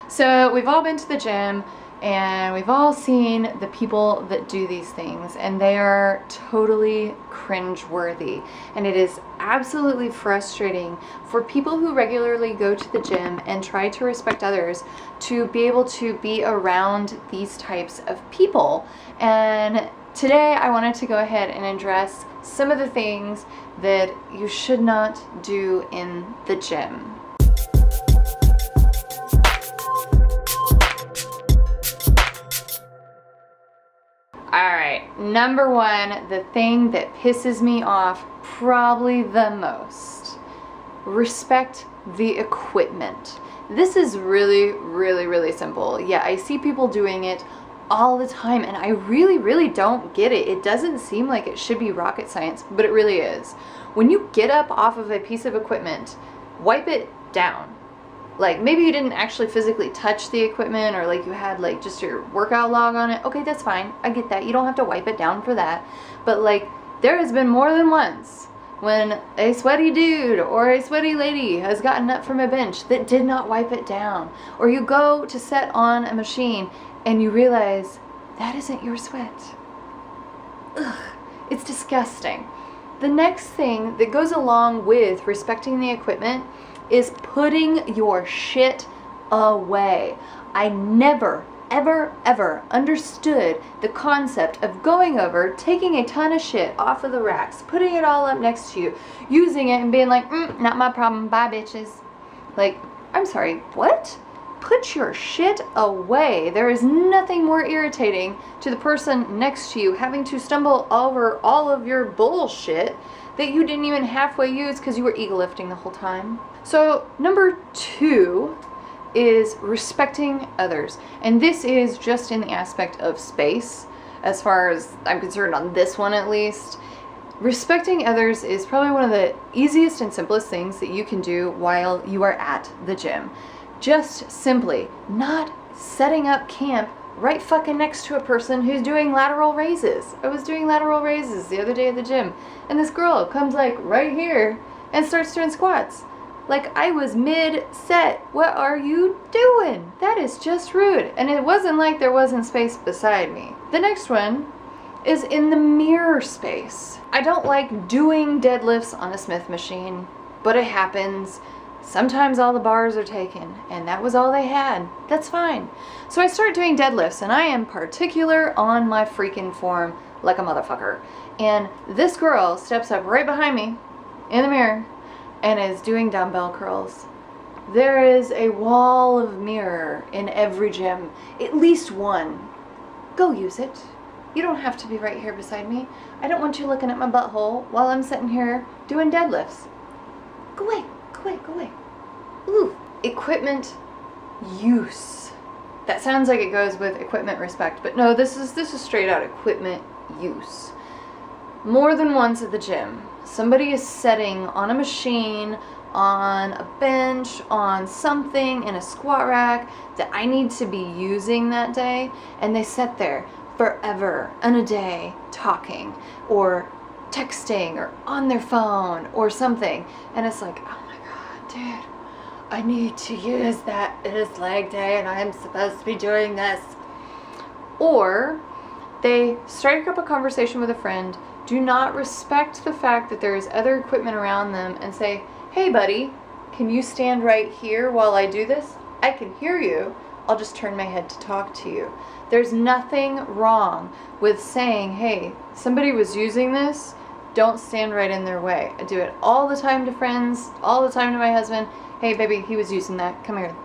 So we've all been to the gym and we've all seen the people that do these things, and they are totally cringe-worthy. And it is absolutely frustrating for people who regularly go to the gym and try to respect others to be able to be around these types of people. And today I wanted to go ahead and address some of the things that you should not do in the gym. Alright, number one, the thing that pisses me off probably the most. Respect the equipment. This is really simple. Yeah, I see people doing it all the time and I really don't get it. It doesn't seem like it should be rocket science, but it really is. When you get up off of a piece of equipment, wipe it down. Like, maybe you didn't actually physically touch the equipment, or like you had like just your workout log on it. Okay, that's fine. I get that. You don't have to wipe it down for that. But like, there has been more than once when a sweaty dude or a sweaty lady has gotten up from a bench that did not wipe it down. Or you go to set on a machine and you realize that isn't your sweat. Ugh, it's disgusting. The next thing that goes along with respecting the equipment is putting your shit away. I never, ever understood the concept of going over, taking a ton of shit off of the racks, putting it all up next to you, using it and being like, not my problem, bye bitches. Like, I'm sorry, what? Put your shit away. There is nothing more irritating to the person next to you having to stumble over all of your bullshit that you didn't even halfway use because you were ego lifting the whole time. So number two is respecting others. And this is just in the aspect of space, as far as I'm concerned on this one at least. Respecting others is probably one of the easiest and simplest things that you can do while you are at the gym. Just simply not setting up camp right fucking next to a person who's doing lateral raises. I was doing lateral raises the other day at the gym, and this girl comes like right here and starts doing squats. Like, I was mid-set. What are you doing? That is just rude. And it wasn't like there wasn't space beside me. The next one is in the mirror space. I don't like doing deadlifts on a Smith machine, but it happens. Sometimes all the bars are taken, and that was all they had. That's fine. So I start doing deadlifts, and I am particular on my freaking form like a motherfucker. And this girl steps up right behind me in the mirror and is doing dumbbell curls. There is a wall of mirror in every gym, at least one. Go use it. You don't have to be right here beside me. I don't want you looking at my butthole while I'm sitting here doing deadlifts. Go away. Go away. Ooh, equipment use. That sounds like it goes with equipment respect, but no, this is straight out equipment use. More than once at the gym, somebody is sitting on a machine, on a bench, on something in a squat rack that I need to be using that day, and they sit there forever and a day talking or texting or on their phone or something, and it's like, oh my god, dude, I need to use that. It is leg day and I am supposed to be doing this. Or they strike up a conversation with a friend, do not respect the fact that there is other equipment around them, and say, hey buddy, can you stand right here while I do this? I can hear you. I'll just turn my head to talk to you. There's nothing wrong with saying, hey, somebody was using this, don't stand right in their way. I do it all the time to friends, all the time to my husband. Hey baby, he was using that, come here.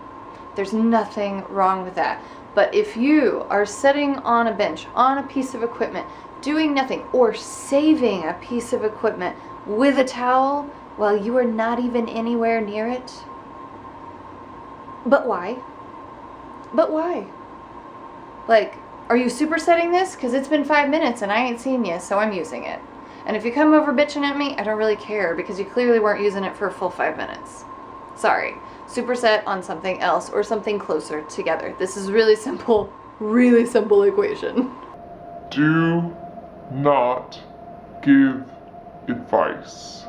There's nothing wrong with that. But if you are sitting on a bench, on a piece of equipment, doing nothing, or saving a piece of equipment with a towel while you are not even anywhere near it, but why? But why? Like, are you supersetting this? Because it's been 5 minutes and I ain't seen you, so I'm using it. And if you come over bitching at me, I don't really care, because you clearly weren't using it for a full 5 minutes. Sorry. Superset on something else or something closer together. This is really simple equation. Do not give advice.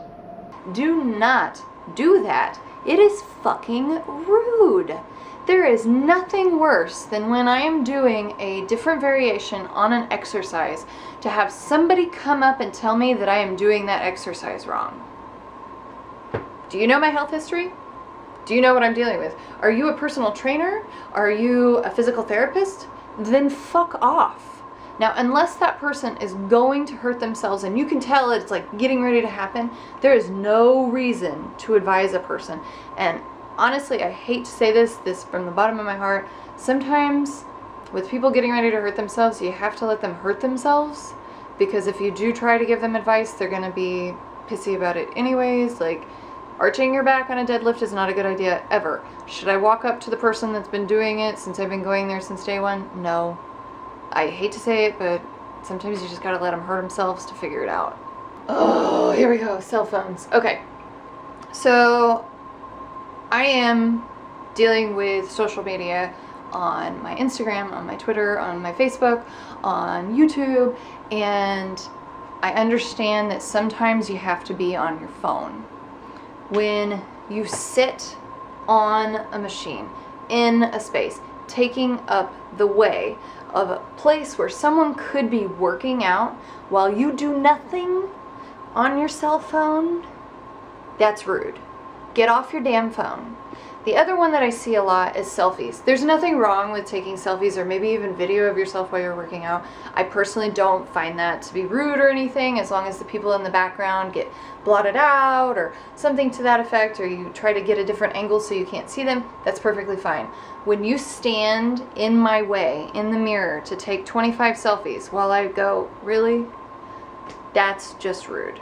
Do not do that. It is fucking rude. There is nothing worse than when I am doing a different variation on an exercise to have somebody come up and tell me that I am doing that exercise wrong. Do you know my health history? Do you know what I'm dealing with? Are you a personal trainer? Are you a physical therapist? Then fuck off. Now, unless that person is going to hurt themselves and you can tell it's like getting ready to happen, there is no reason to advise a person. And honestly, I hate to say this from the bottom of my heart, sometimes with people getting ready to hurt themselves, you have to let them hurt themselves, because if you do try to give them advice, they're going to be pissy about it anyways. Like, arching your back on a deadlift is not a good idea ever. Should I walk up to the person that's been doing it since I've been going there since day one? No. I hate to say it, but sometimes you just gotta let them hurt themselves to figure it out. Oh, here we go, cell phones. Okay, so I am dealing with social media on my Instagram, on my Twitter, on my Facebook, on YouTube, and I understand that sometimes you have to be on your phone. When you sit on a machine, in a space, taking up the way of a place where someone could be working out while you do nothing on your cell phone, that's rude. Get off your damn phone. The other one that I see a lot is selfies. There's nothing wrong with taking selfies or maybe even video of yourself while you're working out. I personally don't find that to be rude or anything, as long as the people in the background get blotted out or something to that effect, or you try to get a different angle so you can't see them, that's perfectly fine. When you stand in my way in the mirror to take 25 selfies while I go, really? That's just rude.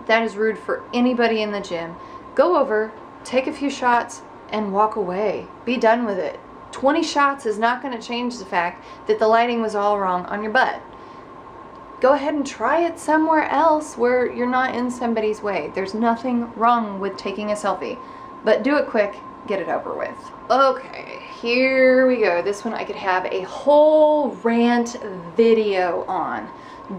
That is rude for anybody in the gym. Go over, take a few shots, and walk away. Be done with it. 20 shots is not going to change the fact that the lighting was all wrong on your butt. Go ahead and try it somewhere else where you're not in somebody's way. There's nothing wrong with taking a selfie, but do it quick, get it over with. Okay, here we go. This one I could have a whole rant video on.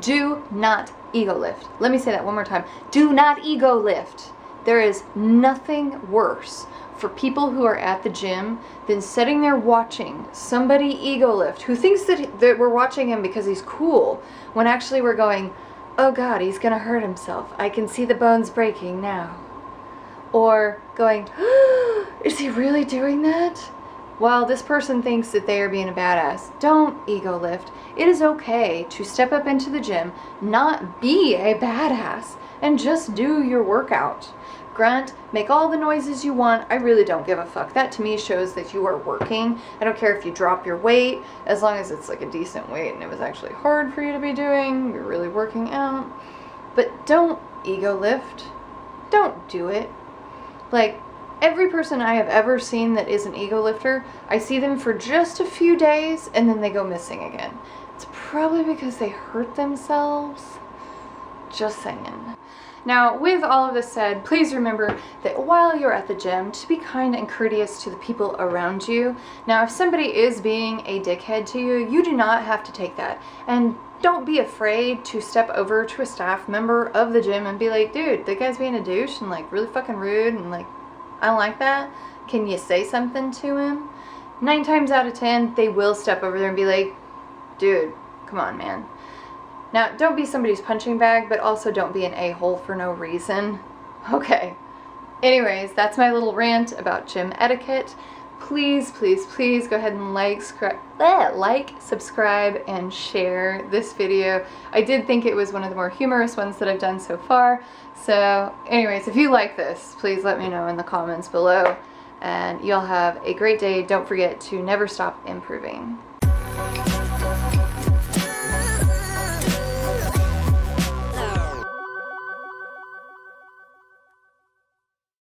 Do not ego lift. Let me say that one more time. Do not ego lift. There is nothing worse for people who are at the gym than sitting there watching somebody ego lift who thinks that we're watching him because he's cool, when actually we're going, oh God, he's gonna hurt himself. I can see the bones breaking now. Or going, is he really doing that? While this person thinks that they are being a badass. Don't ego lift. It is okay to step up into the gym, not be a badass, and just do your workout. Grunt, make all the noises you want. I really don't give a fuck. That to me shows that you are working. I don't care if you drop your weight, as long as it's like a decent weight and it was actually hard for you to be doing. You're really working out. But don't ego lift. Don't do it. Like, every person I have ever seen that is an ego lifter, I see them for just a few days and then they go missing again. It's probably because they hurt themselves. Just saying. Now, with all of this said, please remember that while you're at the gym, to be kind and courteous to the people around you. Now, if somebody is being a dickhead to you, you do not have to take that. And don't be afraid to step over to a staff member of the gym and be like, dude, that guy's being a douche and like really fucking rude and like, I don't like that. Can you say something to him? 9 times out of 10, they will step over there and be like, dude, come on, man. Now, don't be somebody's punching bag, but also don't be an a-hole for no reason. Okay. Anyways, that's my little rant about gym etiquette. Please, please, please go ahead and like, subscribe, and share this video. I did think it was one of the more humorous ones that I've done so far. So, anyways, if you like this, please let me know in the comments below. And y'all have a great day. Don't forget to never stop improving.